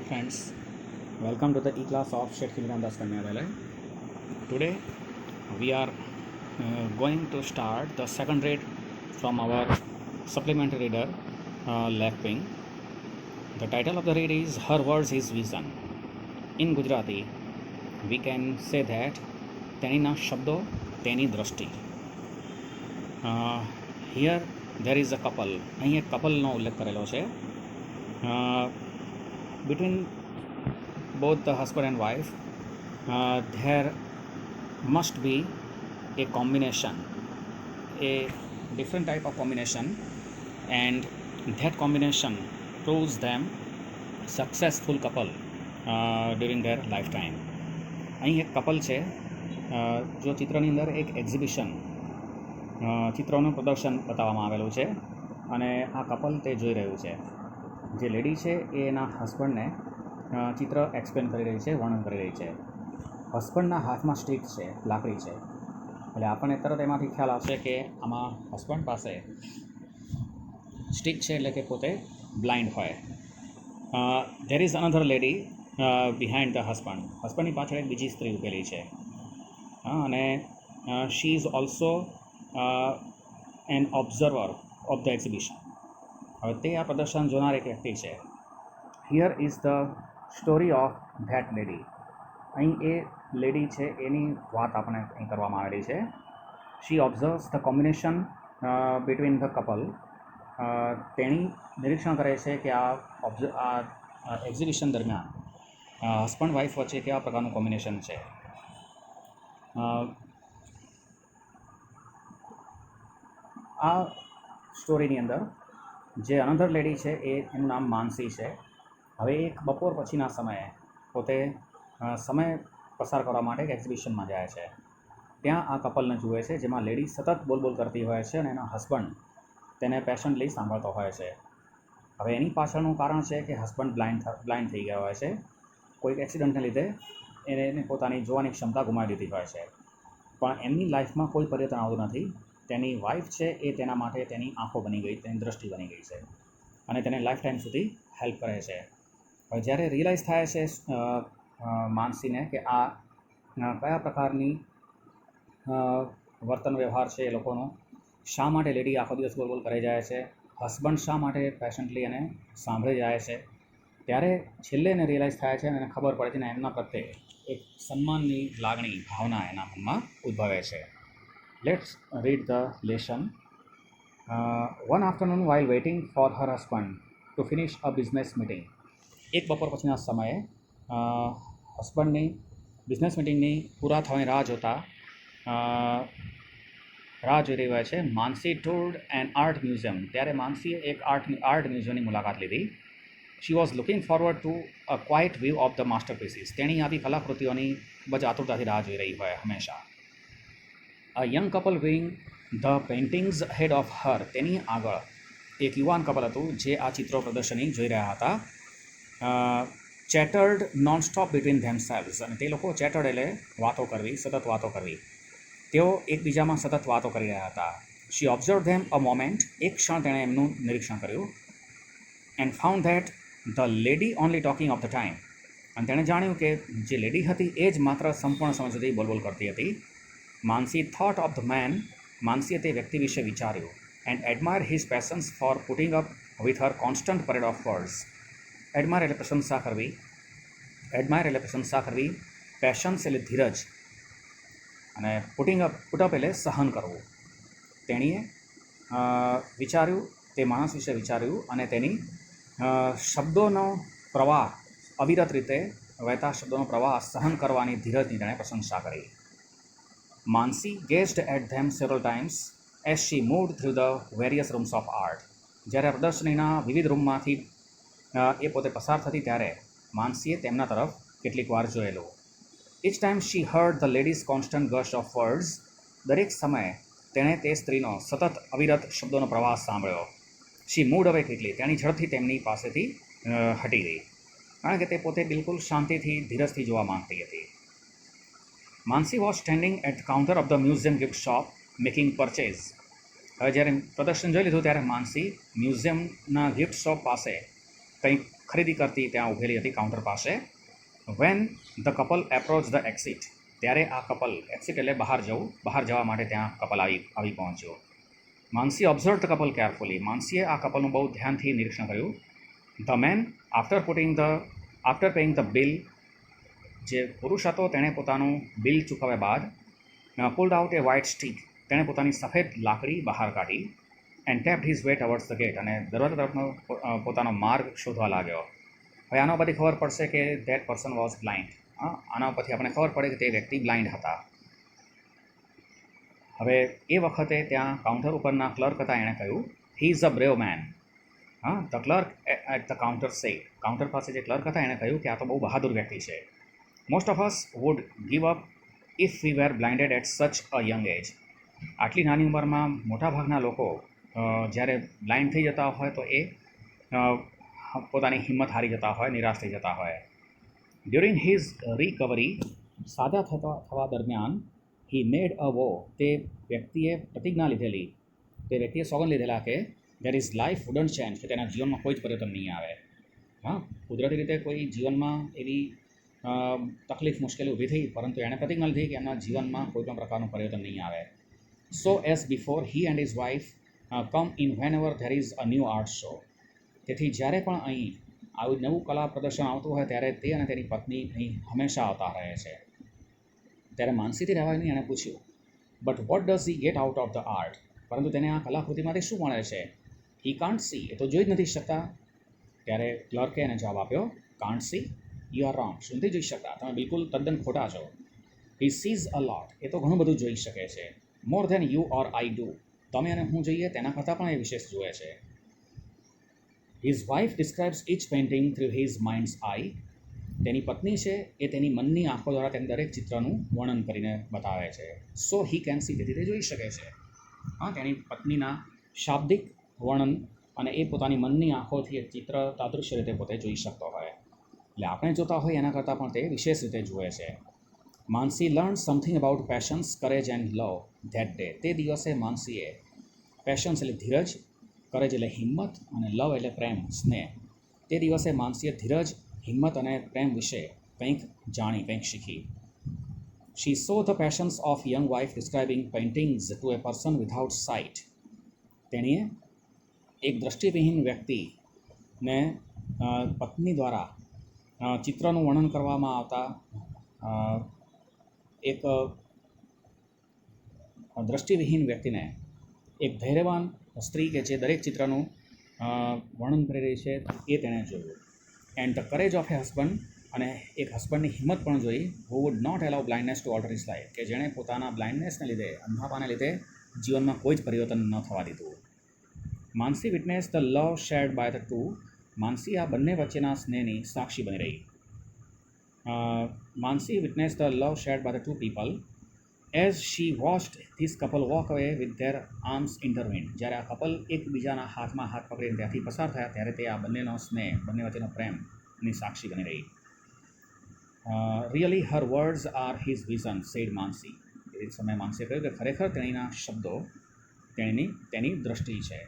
Friends, welcome to the e-class of Sheikh Hilgandas Kanyavalaya. Today we are going to start the second read from our supplementary reader, Lakping. The title of the read is Her Words His Vision. In Gujarati, we can say that તેણીના શબ્દો તેની દ્રષ્ટિ. Here there is a couple. અહીં એક કપલનો ઉલ્લેખ કરેલો છે. Between both the husband and wife, there must be a combination, a different type of combination, and that combination proves them successful couple during their lifetime. અહીં એક couple છે જો ચિત્રની અંદર એક એક્ઝિબિશન ચિત્રોનું પ્રદર્શન બતાવવામાં આવેલું છે અને આ કપલ તે જોઈ રહ્યું છે. જે લેડી છે એ એના હસબન્ડને ચિત્ર એક્સપ્લેન કરી રહી છે, વર્ણન કરી રહી છે. હસબન્ડના હાથમાં સ્ટિક છે, લાકડી છે, એટલે આપણને તરત એમાંથી ખ્યાલ આવશે કે આમાં હસબન્ડ પાસે સ્ટિક છે એટલે કે પોતે બ્લાઇન્ડ હોય. There is another lady behind the husband. હસબન્ડની પાછળ એક બીજી સ્ત્રી ઉભેલી છે અને she is also an observer of the exhibition. હવે તે આ પ્રદર્શન જોનાર એક વ્યક્તિ છે. Here is the story of that lady. અહીં એ લેડી છે એની વાત આપણે અહીં કરવામાં આવેલી છે. She observes the combination between the couple. તેણી નિરીક્ષણ કરે છે કે આ એક્ઝિબિશન દરમિયાન હસબન્ડ વાઇફ વચ્ચે કેવા પ્રકારનું કોમ્બિનેશન છે. આ સ્ટોરીની અંદર જે અનધર લેડી છે એનું નામ માનસી છે. હવે એક બપોર પછીના સમયે પોતે સમય પસાર કરવા માટે એક એક્ઝિબિશનમાં જાય છે. ત્યાં આ કપલને જુએ છે જેમાં લેડી સતત બોલબોલ કરતી હોય છે અને એના હસબન્ડ તેને પેશન્ટલી સાંભળતો હોય છે. હવે એની પાછળનું કારણ છે કે હસબન્ડ બ્લાઇન્ડ થઈ ગયા હોય છે. કોઈક એક્સિડન્ટને લીધે એને પોતાની જોવાની ક્ષમતા ગુમાવી દીધી હોય છે. પણ એમની લાઈફમાં કોઈ પરિવર્તન આવતું નથી. તેની વાઈફ છે એ તેના માટે તેની આંખો બની ગઈ, તેની દ્રષ્ટિ બની ગઈ છે અને તેને લાઈફ ટાઈમ સુધી હેલ્પ કરે છે. હવે જ્યારે રિયલાઇઝ થાય છે માનસીને કે આ કયા પ્રકારની વર્તન વ્યવહાર છે એ લોકોનો, શા માટે લેડી આખો દિવસ બોલ કરે જાય છે, હસબન્ડ શા માટે પેશન્ટલી એને સાંભળી જાય છે, ત્યારે છેલ્લે એને રિયલાઇઝ થાય છે અને એને ખબર પડે છે ને એમના પ્રત્યે એક સન્માનની લાગણી, ભાવના એના મનમાં ઉદ્ભવે છે. Let's read the lesson. One afternoon while waiting for her husband to finish a business meeting. એક બપોર પછીના સમયે હસબન્ડની બિઝનેસ મિટિંગની પૂરા થવાની રાહ જોઈ રહી હોય છે. Mansi toured an art museum. ત્યારે માનસીએ એક આર્ટ મ્યુઝિયમની મુલાકાત લીધી. She was looking forward to a quiet view of the masterpieces. તેણી આવી કલાકૃતિઓની ખૂબ જ આતુરતાથી રાહ જોઈ રહી હોય હંમેશા. A young couple viewing the paintings ahead of her. તેની આગળ એક યુવાન કપલ હતું જે આ ચિત્રો પ્રદર્શની જોઈ રહ્યા હતા. ચેટર્ડ નોન સ્ટોપ બિટવીન ધેમસેલ્વ્સ. અને તે લોકો ચેટર્ડ એટલે વાતો કરવી, સતત વાતો કરવી. તેઓ એકબીજામાં સતત વાતો કરી રહ્યા હતા. શી ઓબ્ઝર્વ ધેમ અ મોમેન્ટ. એક ક્ષણ તેણે એમનું નિરીક્ષણ કર્યું. And found that the lady only talking of the time. અને તેણે જાણ્યું કે જે લેડી હતી એ જ માત્ર સંપૂર્ણ સમય સુધી બોલબોલ કરતી હતી. Mansi thought of the man. માનસીએ તે વ્યક્તિ વિશે વિચાર્યું. And admire his patience for putting up with her constant parade of words. Admire એટલે પ્રશંસા કરવી. પેશન્સ એટલે ધીરજ અને પુટ અપ એટલે સહન કરવું. તેણીએ વિચાર્યું, તે માણસ વિશે વિચાર્યું અને તેની શબ્દોનો પ્રવાહ, અવિરત રીતે વહેતા શબ્દોનો પ્રવાહ સહન કરવાની ધીરજની તેણે પ્રશંસા કરી. Mansi gazed at them several times as she moved through the various rooms of art. જ્યારે પ્રદર્શનીના વિવિધ રૂમમાંથી એ પોતે પસાર થતી ત્યારે માનસીએ તેમના તરફ કેટલીક વાર જોયેલું. Each time she heard the lady's constant gush of words. દરેક સમયે તેણે તે સ્ત્રીનો સતત અવિરત શબ્દોનો પ્રવાહ સાંભળ્યો. શી મૂડ અવે ક્વિકલી. તેની ઝડપથી તેમની પાસેથી હટી ગઈ, કારણ કે તે પોતે બિલકુલ શાંતિથી, ધીરજથી જોવા માંગતી હતી. Mansi was standing at counter of the museum gift shop making purchase. હવે જ્યારે પ્રદર્શન જોઈ લીધું ત્યારે માનસી મ્યુઝિયમના ગિફ્ટ શોપ પાસે કંઈક ખરીદી કરતી ત્યાં ઊભેલી હતી કાઉન્ટર પાસે. When the couple approach the exit, ત્યારે આ કપલ, એક્સિટ એટલે બહાર જવા માટે ત્યાં કપલ આવી પહોંચ્યો. Mansi observe the couple carefully, માનસીએ આ કપલનું બહુ ધ્યાનથી નિરીક્ષણ કર્યું. The man after paying the bill, જે પુરુષ હતો તેણે પોતાનું બિલ ચૂકવ્યા બાદ pulled out a white stick, તેણે પોતાની સફેદ લાકડી બહાર કાઢી. And tapped his way towards the gate, અને દરવાજા તરફનો પોતાનો માર્ગ શોધવા લાગ્યો. હવે આના પરથી ખબર પડશે કે ધેટ પર્સન વોઝ બ્લાઇન્ડ. આના પરથી આપણે ખબર પડે કે તે વ્યક્તિ બ્લાઇન્ડ હતા. હવે એ વખતે ત્યાં કાઉન્ટર ઉપરના ક્લર્ક હતા, એણે કહ્યું, he is a brave man. The clerk at the counter said, counter પાસે જે ક્લર્ક હતા એણે કહ્યું કે આ તો બહુ બહાદુર વ્યક્તિ છે. Most of us would give up if we were blinded at such a young એજ. આટલી નાની ઉંમરમાં મોટાભાગના લોકો જ્યારે બ્લાઇન્ડ થઈ જતા હોય તો એ પોતાની હિંમત હારી જતા હોય, નિરાશ થઈ જતા હોય. ડ્યુરિંગ હિઝ રિકવરી, સાજા થવા દરમિયાન, હી મેડ અ વો, તે વ્યક્તિએ પ્રતિજ્ઞા લીધેલી, તે વ્યક્તિએ સોગંદ લીધેલા કે there is life wouldn't change, કે તેના જીવનમાં કોઈ જ પરિવર્તન નહીં આવે. કુદરતી રીતે કોઈ જીવનમાં એવી તકલીફ, મુશ્કેલી ઊભી થઈ, પરંતુ એણે પ્રતિજ્ઞા લીધી કે એમના જીવનમાં કોઈ પણ પ્રકારનું પરિવર્તન નહીં આવે. So as before, he and his wife come in whenever there is a new art show. તેથી જ્યારે પણ અહીં આવું નવું કલા પ્રદર્શન આવતું હોય ત્યારે તે અને તેની પત્ની અહીં હંમેશા આવતા રહે છે. ત્યારે માનસીથી રહેવાય નહીં, એણે પૂછ્યું, but what does he get out of the art, પરંતુ તેને આ કલાકૃતિમાંથી શું મળે છે? હી કાન્ટ સી, એ તો જોઈ જ નથી શકતા. ત્યારે ક્લર્કે એને જવાબ આપ્યો, can't C, you are wrong, શું નથી જોઈ શકતા, તમે બિલકુલ તદ્દન ખોટા છો. હી સીઝ અ લોટ, એ તો ઘણું બધું જોઈ શકે છે. More then you or I do, તમે અને હું જોઈએ તેના કરતાં પણ એ વિશેષ જુએ છે. His wife describes each painting through his mind's eye, તેની પત્ની છે એ તેની મનની આંખો દ્વારા તેની દરેક ચિત્રનું વર્ણન કરીને બતાવે છે. સો હી કેન સી, તેથી તે જોઈ શકે છે. તેની પત્નીના શાબ્દિક વર્ણન અને એ પોતાની મનની આંખોથી એક ચિત્ર તાદૃશ્ય રીતે પોતે જોઈ શકતો હોય. એટલે આપણે જોતા હોય એના કરતાં પણ તે વિશેષ રીતે જુએ છે. Mansi learn something about patience, courage and love that day, તે દિવસે માનસીએ પેશન્સ એટલે ધીરજ, કરેજ એટલે હિંમત, અને લવ એટલે પ્રેમ, સ્નેહ. તે દિવસે માનસીએ ધીરજ, હિંમત અને પ્રેમ વિશે કંઈક જાણી, કંઈક શીખી. She saw the patience of young wife describing paintings to a person without sight, તેણીએ એક દ્રષ્ટિવિહીન વ્યક્તિને પત્ની દ્વારા ચિત્રનું વર્ણન કરવામાં આવતા એક દ્રષ્ટિવિહીન વ્યક્તિને, એક ધૈર્યવાન સ્ત્રી કે જે દરેક ચિત્રનું વર્ણન કરી રહી છે એ તેણે જોયું. And the courage of a husband, અને એક હસબન્ડની હિંમત પણ જોઈ, who would not allow blindness to alter his life, કે જેણે પોતાના બ્લાઇન્ડનેસને લીધે, અંધાપાને લીધે જીવનમાં કોઈ જ પરિવર્તન ન થવા દીધું. Mansi witness the love shared by the two, Mansi આ બંને વચ્ચેના સ્નેહની સાક્ષી બની રહી. Mansi witness the love shared by the two people as she watched this couple walk away with their arms intertwined, જ્યારે આ કપલ એકબીજાના હાથમાં હાથ પકડીને ત્યાંથી પસાર થયા ત્યારે તે આ બંનેનો સ્નેહ, બંને વચ્ચેનો પ્રેમની સાક્ષી બની રહી. Really her words are his vision, said Mansi, એ સમયે માનસીએ કહ્યું કે ખરેખર તેણીના શબ્દો તેની દ્રષ્ટિ છે.